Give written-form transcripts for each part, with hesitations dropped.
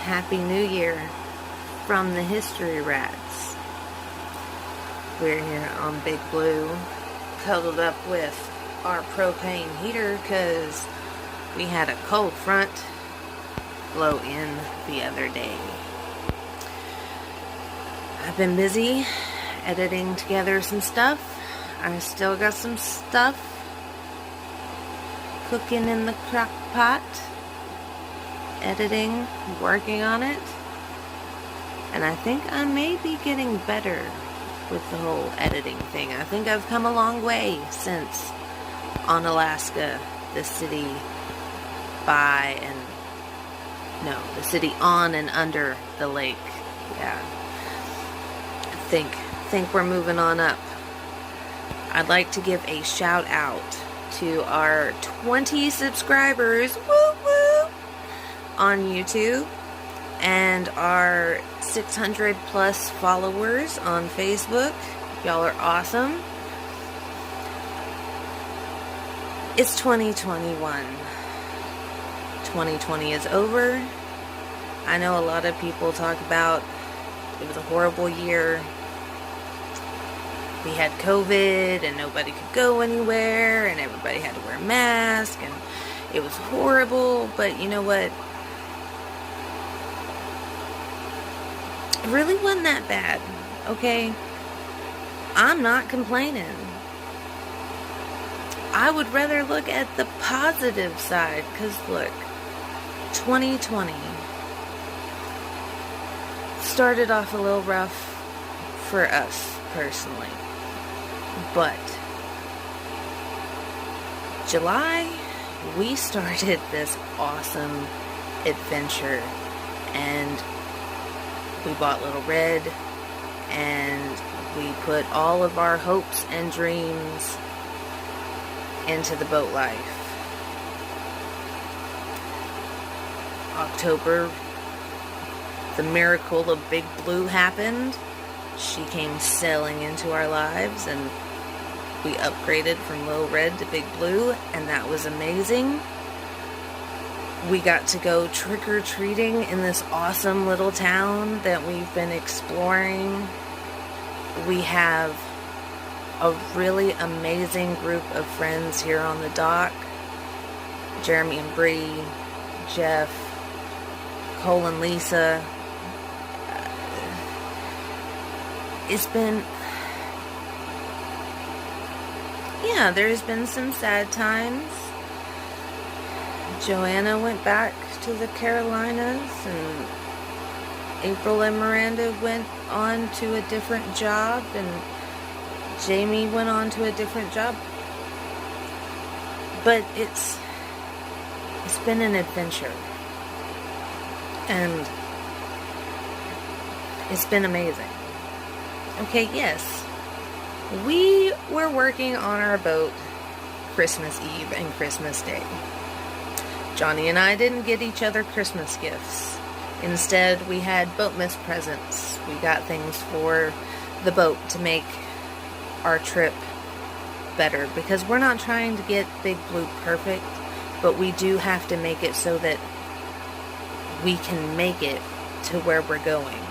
Happy New Year from the History Rats. We're here on Big Blue, cuddled up with our propane heater because we had a cold front blow in the other day. I've been busy editing together some stuff. I still got some stuff cooking in the crock pot. Editing, working on it, and I think I may be getting better with the whole editing thing. I think I've come a long way since on Alaska, the city the city on and under the lake. Yeah, I think we're moving on up. I'd like to give a shout out to our 20 subscribers. Woo woo! On YouTube, and our 600 plus followers on Facebook. Y'all are awesome. It's 2021. 2020 is over. I know a lot of people talk about it was a horrible year. We had COVID and nobody could go anywhere and everybody had to wear a mask and it was horrible, but you know what? It really wasn't that bad, okay? I'm not complaining. I would rather look at the positive side, because look, 2020 started off a little rough for us personally, but July, we started this awesome adventure, and we bought Little Red, and we put all of our hopes and dreams into the boat life. October, the miracle of Big Blue happened. She came sailing into our lives, and we upgraded from Little Red to Big Blue, and that was amazing. We got to go trick-or-treating in this awesome little town that we've been exploring. We have a really amazing group of friends here on the dock. Jeremy and Bree, Jeff, Cole and Lisa. It's been... yeah, there's been some sad times. Joanna went back to the Carolinas, and April and Miranda went on to a different job, and Jamie went on to a different job. But it's been an adventure, and it's been amazing. Okay, yes, we were working on our boat Christmas Eve and Christmas Day. Johne and I didn't get each other Christmas gifts. Instead, we had boatmas presents. We got things for the boat to make our trip better, because we're not trying to get Big Blue perfect, but we do have to make it so that we can make it to where we're going.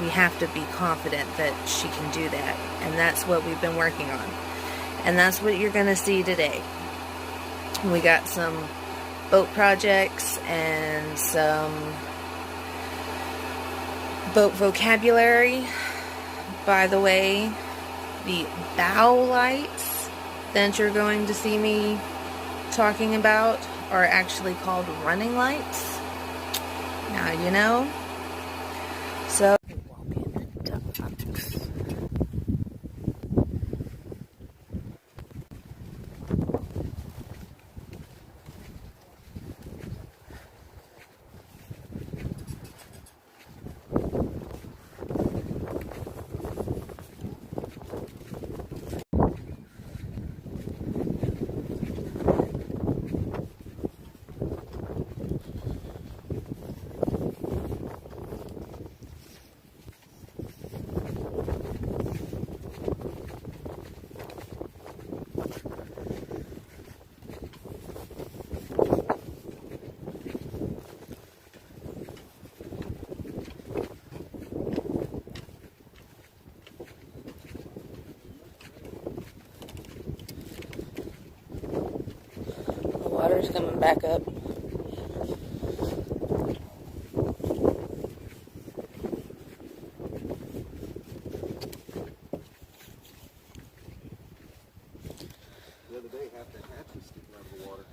We have to be confident that she can do that, and that's what we've been working on. And that's what you're going to see today. We got some boat projects and some boat vocabulary. By the way, the bow lights that you're going to see me talking about are actually called running lights. Now you know. So water's coming back up. The other day, half that hatch was sticking out of the water.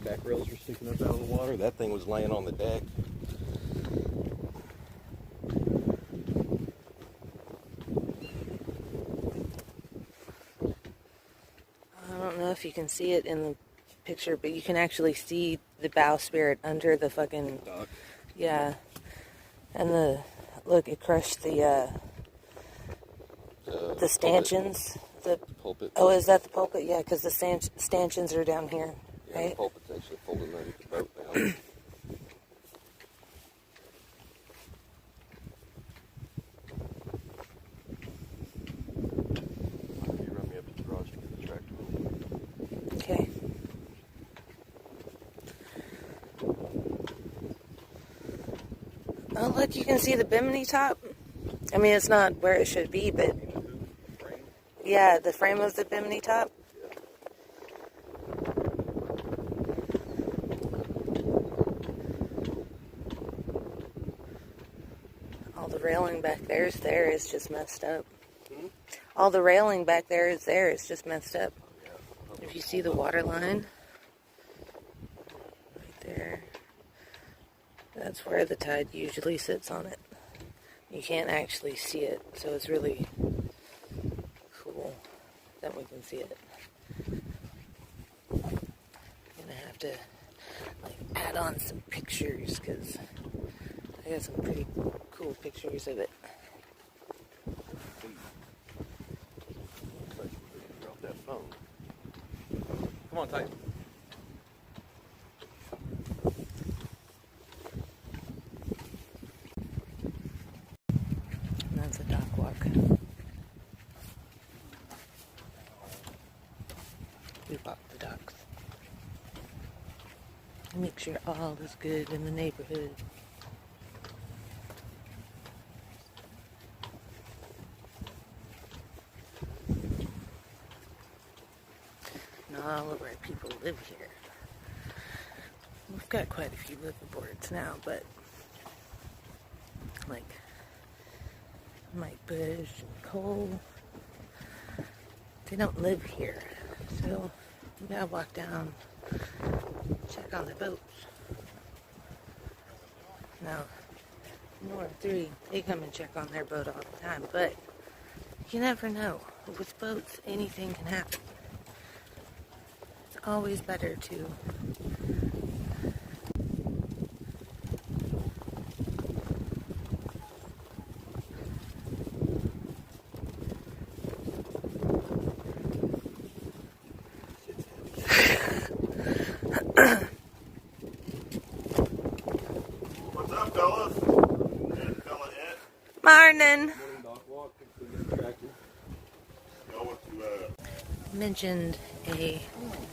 Back rails were sticking up out of the water. That thing was laying on the deck. I don't know if you can see it in the picture, but you can actually see the bowsprit under the fucking Dock. Yeah, and look, it crushed the stanchions. The pulpit. Oh, is that the pulpit? Yeah, because the stanchions are down here, Yeah, right? the pulpit's actually folding underneath the boat now. You run me up to the garage to get the tractor wheel. Okay. Oh, look, you can see the bimini top. I mean, it's not where it should be, but yeah, the frame of the bimini top. All the railing back there is just messed up. All the railing back there is just messed up. If you see the water line, right there, that's where the tide usually sits on it. You can't actually see it, so it's really cool that we can see it. I'm gonna have to add on some pictures because I got some pretty cool pictures of it. Drop that phone. Come on, Titan. And that's a dock walk. We walk the docks. Make sure all is good in the neighborhood. Not all of our people live here. We've got quite a few liveaboards now, but like Mike Bush and Cole, they don't live here. So we gotta walk down, check on the boats. Now, Nora 3, they come and check on their boat all the time, but you never know. With boats, anything can happen. It's always better to What's up, fellas? Fella Ed. Morning! Mentioned a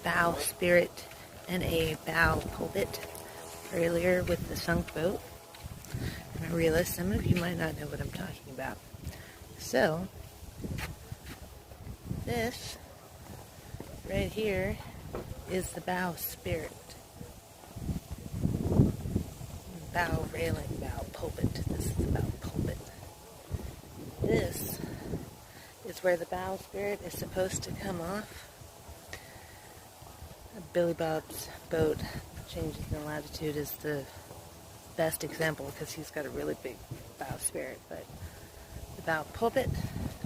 bow spirit and a bow pulpit earlier with the sunk boat. And I realized some of you might not know what I'm talking about. So, this right here is the bow spirit. Bow railing, bow pulpit. This is the bow pulpit. This is where the bow spirit is supposed to come off. Billy Bob's boat, Changes in Latitude, is the best example because he's got a really big bow spirit. But the bow pulpit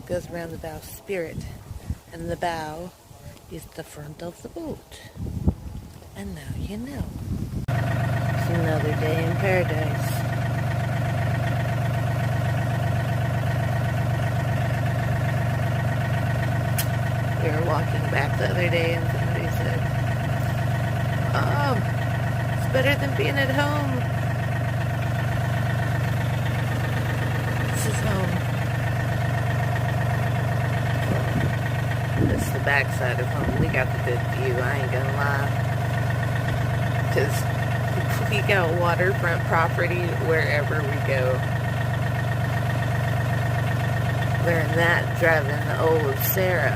goes around the bow spirit, and the bow is the front of the boat. And now you know. It's another day in paradise. We were walking back the other day and somebody said, "Oh, it's better than being at home." This is home. This is the backside of home. We got the good view, I ain't gonna lie. Because we got waterfront property wherever we go. Learn that driving the old Sarah.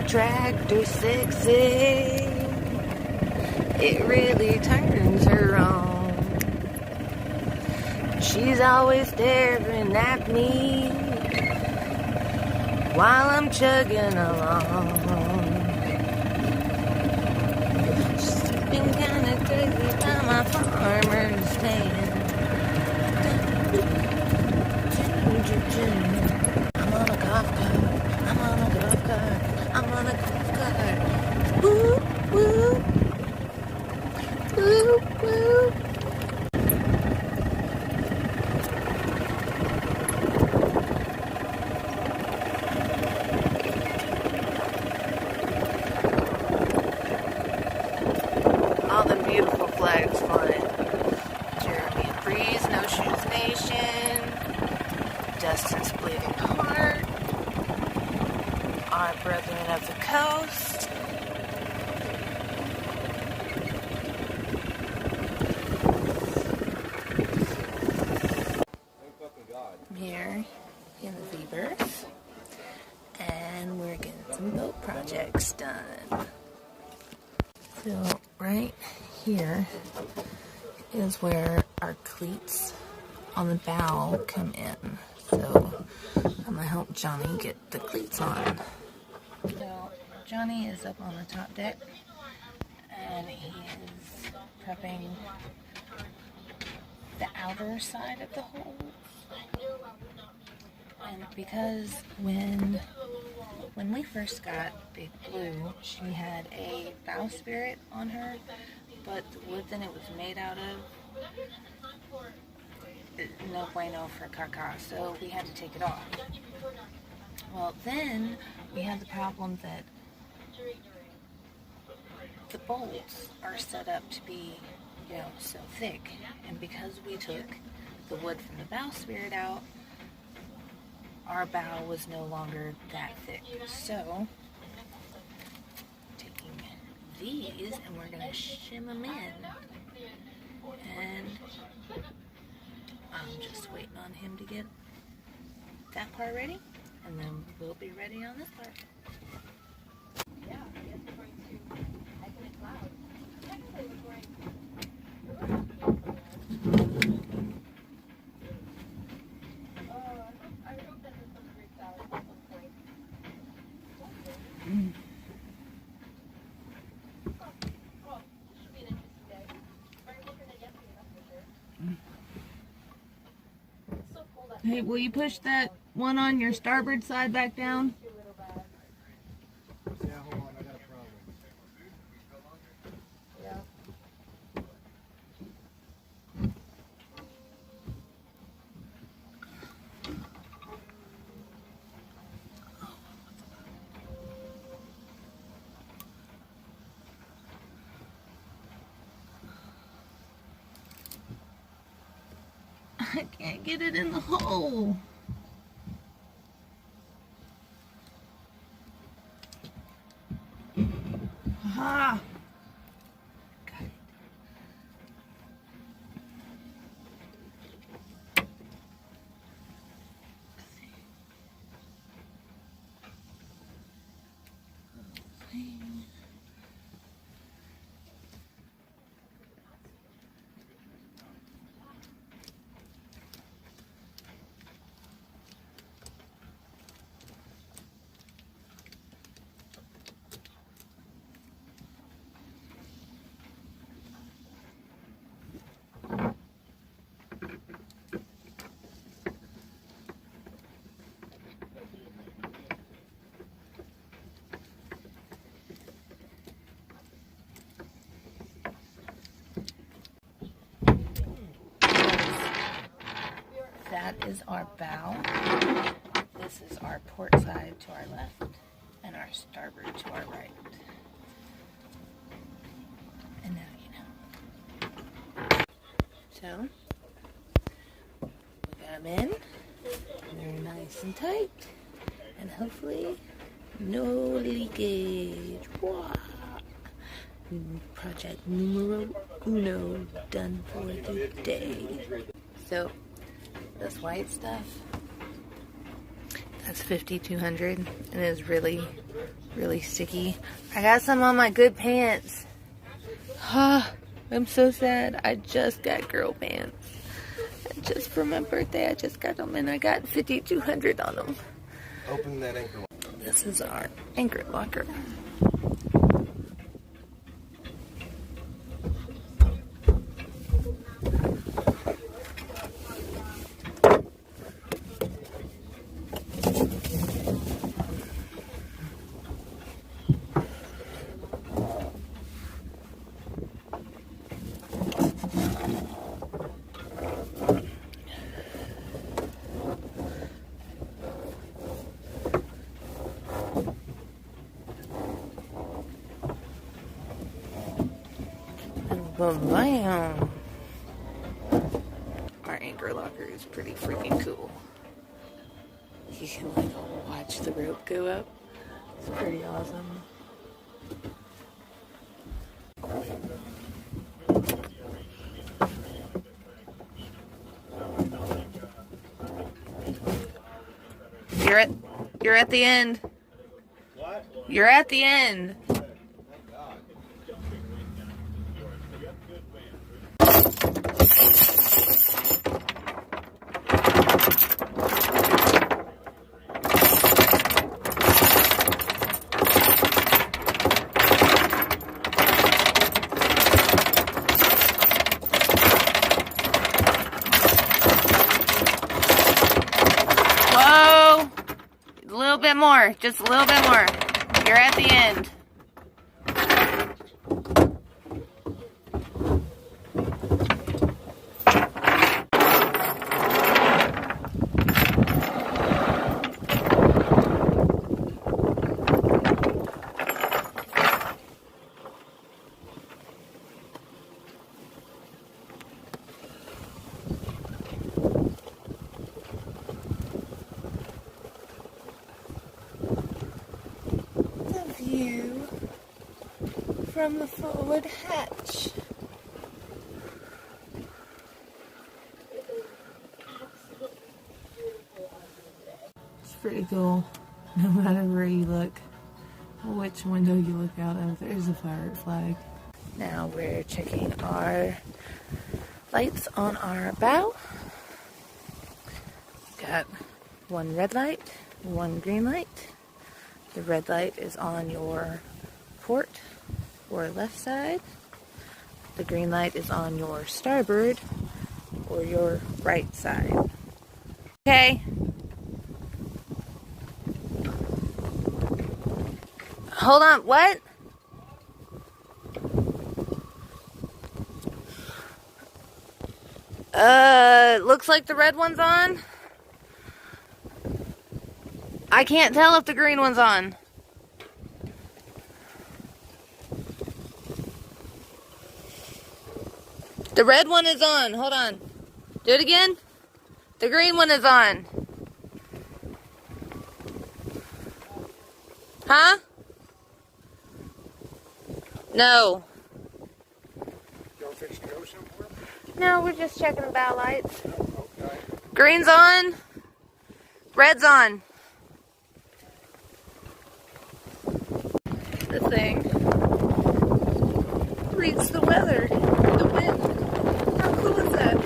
tractor sexy. It really turns her on. She's always staring at me while I'm chugging along. She's been kinda crazy by my farmer's stand. I'm on a golf cart. I'm on a golf cart. I'm on a golf cart. Woo, woo. Woo, woo. All the beautiful flags flying. Jeremy and Breeze, No Shoes Nation. Dustin's Bleeding Heart. Our Brethren of the Coast. I'm here in the V-Berth. And we're getting some boat projects done. So right here is where our cleats on the bow come in. So I'm gonna help Johnny get the cleats on. So Johnny is up on the top deck and he is prepping the outer side of the hole. And because when we first got Big Blue, she had a bowsprit on her, but the wood that it was made out of, no bueno for Kika, so we had to take it off. Well, then we had the problem that the bolts are set up to be, so thick, and because we took the wood from the bowsprit out, our bow was no longer that thick. So, taking these and we're going to shim them in. And I'm just waiting on him to get that part ready. And then we'll be ready on this part. Hey, will you push that one on your starboard side back down? Yeah, hold on, I got a problem. I can't get it in the hole. Ah. Got it. That is our bow. This is our port side to our left and our starboard to our right. And now you know. So, we got them in. They're nice and tight. And hopefully, no leakage. Wow. Project numero uno done for the day. So, this white stuff, that's 5,200 and is really, really sticky. I got some on my good pants. I'm so sad. I just got girl pants. And just for my birthday, I just got them, and I got 5,200 on them. Open that anchor locker. This is our anchor locker. Bam! Our anchor locker is pretty freaking cool. You can like watch the rope go up. It's pretty awesome. You're at the end. What? You're at the end. Whoa! A little bit more. Just a little bit more. You're at the end. View from the forward hatch. It's pretty cool. No matter where you look, which window you look out of, there's a pirate flag. Now we're checking our lights on our bow. Got one red light, one green light. The red light is on your port or left side. The green light is on your starboard or your right side. Okay. Hold on, what? Looks like the red one's on. I can't tell if the green one's on. The red one is on. Hold on. Do it again. The green one is on. Huh? No. Y'all fixed to go somewhere? No, we're just checking the bow lights. Oh, okay. Green's on. Red's on. The thing reads the weather, the wind. How cool is that?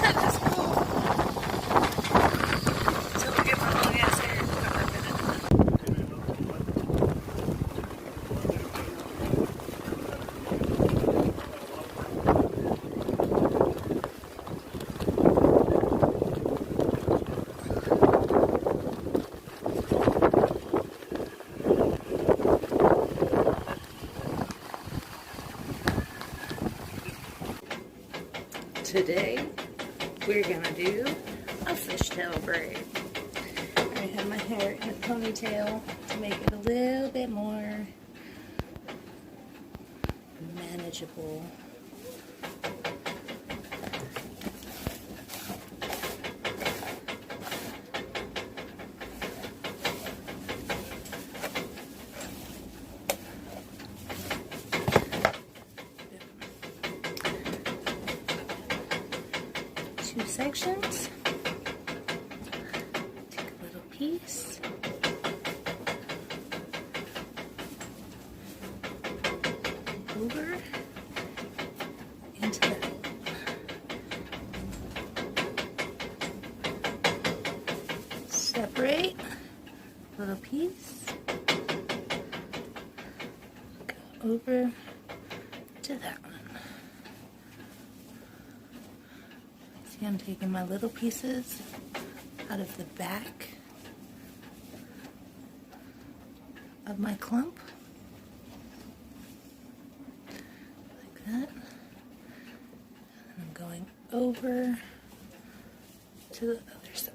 That's just cool. Until we get my long ass hair Today, we're gonna do a fishtail braid. I have my hair in a ponytail to make it a little bit more manageable. Two sections. Take a little over into that. Separate little piece. Go over to that one. See, I'm taking my little pieces out of the back of my clump. Like that. And I'm going over to the other side.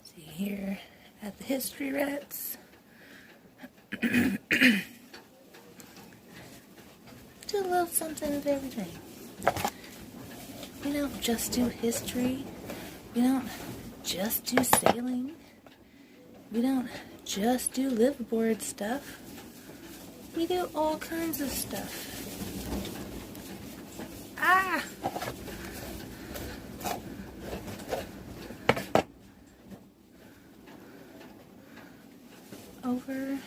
See here at the history rats. Do a little something of everything. We don't just do history. We don't just do sailing. We don't just do liveaboard stuff. We do all kinds of stuff. Ah! Over.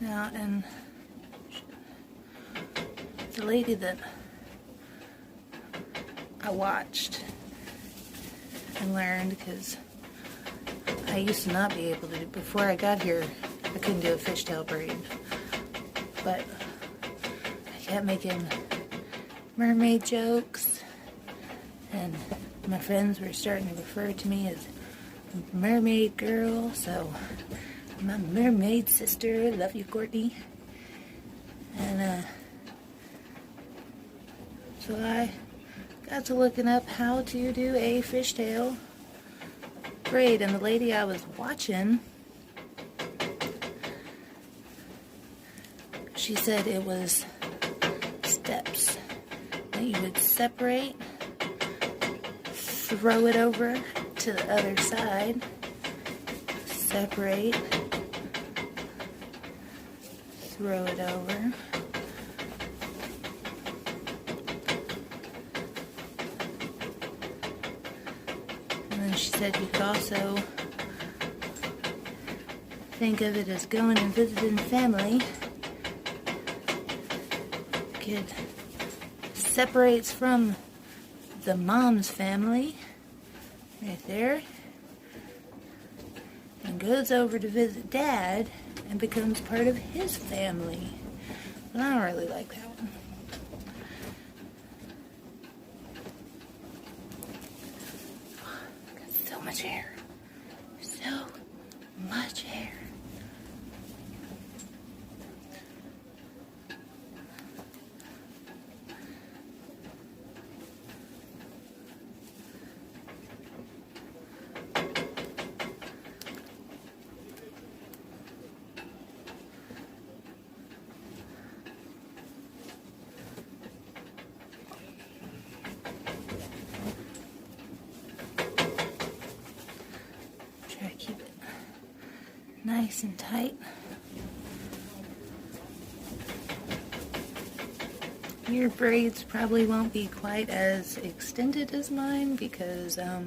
Now, and the lady that I watched and learned, because I used to not be able to do, before I got here, I couldn't do a fishtail braid, but I kept making mermaid jokes, and my friends were starting to refer to me as mermaid girl, so my mermaid sister, love you, Courtney. And so I got to looking up how to do a fishtail braid, and the lady I was watching, she said it was steps that you would separate, throw it over to the other side, separate, throw it over, and then she said you could also think of it as going and visiting family. Kid separates from the mom's family right there and goes over to visit dad and becomes part of his family. But I don't really like that one. Got so much hair. So much hair. Try to keep it nice and tight. Your braids probably won't be quite as extended as mine because I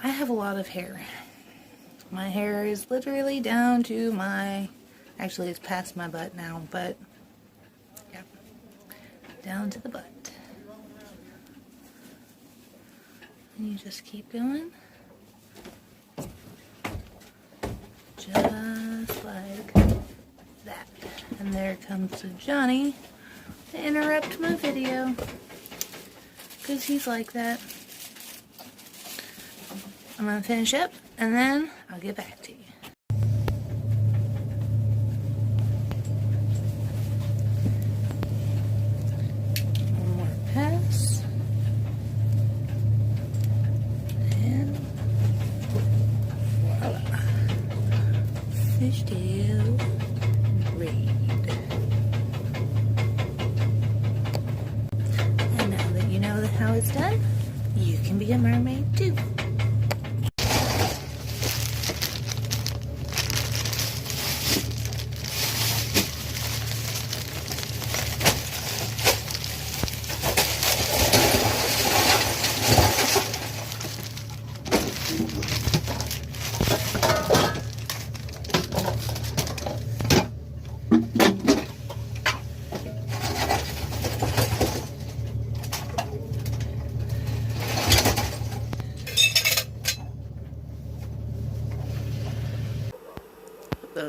have a lot of hair. My hair is literally down to my, actually it's past my butt now, but yeah, down to the butt. And you just keep going. Just like that. And there comes Johnny to interrupt my video. Because he's like that. I'm going to finish up and then I'll get back to you. One more pass. And voila. Fishtail braid. And now that you know how it's done, you can be a mermaid too. Well,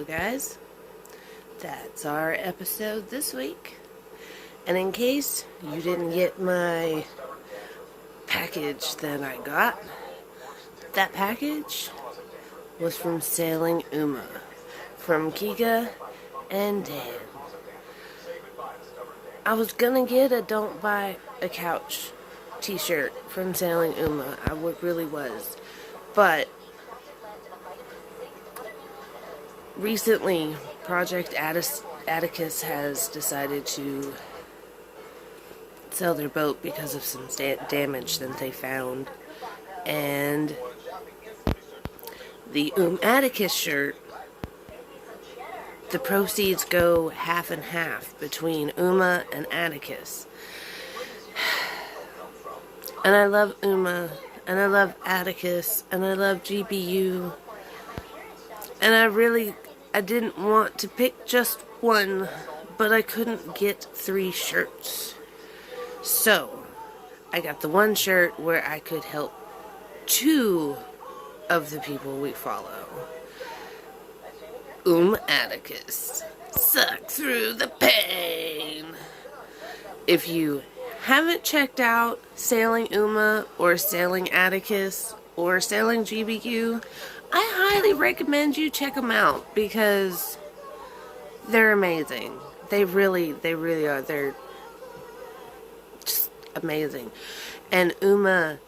guys, that's our episode this week. And in case you didn't get my package that I got, that package was from Sailing Uma, from Kika and Dan. I was gonna get a Don't Buy a Couch t-shirt from Sailing Uma. I really was. But recently, Project Atticus has decided to sell their boat because of some damage that they found. And the Atticus shirt, the proceeds go half and half between Uma and Atticus. And I love Uma, and I love Atticus, and I love GBU. And I didn't want to pick just one, but I couldn't get 3 shirts. So, I got the one shirt where I could help 2 of the people we follow. Atticus. Suck through the pain. If you haven't checked out Sailing Uma or Sailing Atticus or Sailing GBU, I highly recommend you check them out because they're amazing. They really are. They're just amazing. And Uma,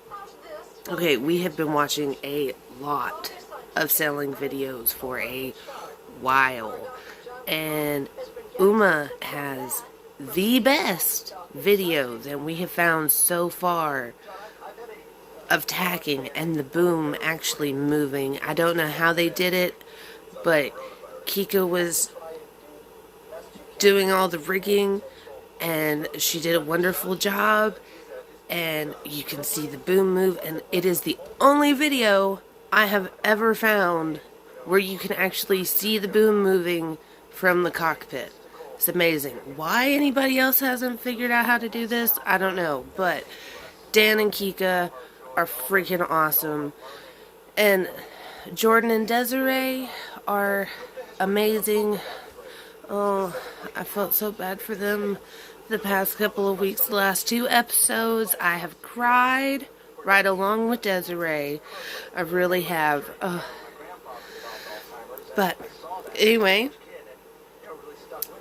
okay, we have been watching a lot of sailing videos for a while, and Uma has the best video that we have found so far of tacking and the boom actually moving. I don't know how they did it, but Kika was doing all the rigging and she did a wonderful job, and you can see the boom move, and it is the only video I have ever found where you can actually see the boom moving from the cockpit. It's amazing. Why anybody else hasn't figured out how to do this, I don't know. But Dan and Kika are freaking awesome. And Jordan and Desiree are amazing. Oh, I felt so bad for them the past couple of weeks. The last 2 episodes, I have cried right along with Desiree. I really have. But anyway,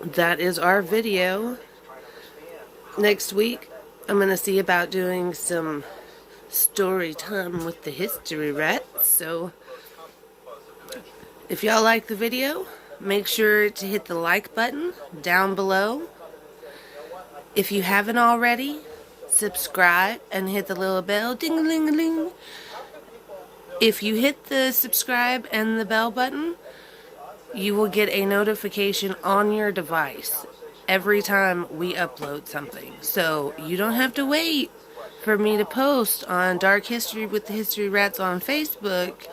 that is our video. Next week, I'm going to see about doing some story time with the history rats. So if y'all like the video, make sure to hit the like button down below. If you haven't already, subscribe and hit the little bell, ding-a-ling-a-ling. If you hit the subscribe and the bell button, you will get a notification on your device every time we upload something. So you don't have to wait for me to post on Dark History with the History Rats on Facebook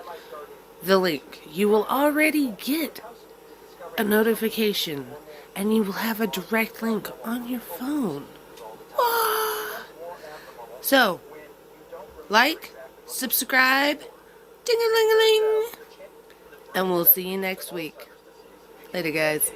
the link. You will already get a notification, and you will have a direct link on your phone. So, like, subscribe, ding-a-ling-a-ling, and we'll see you next week. Later, guys.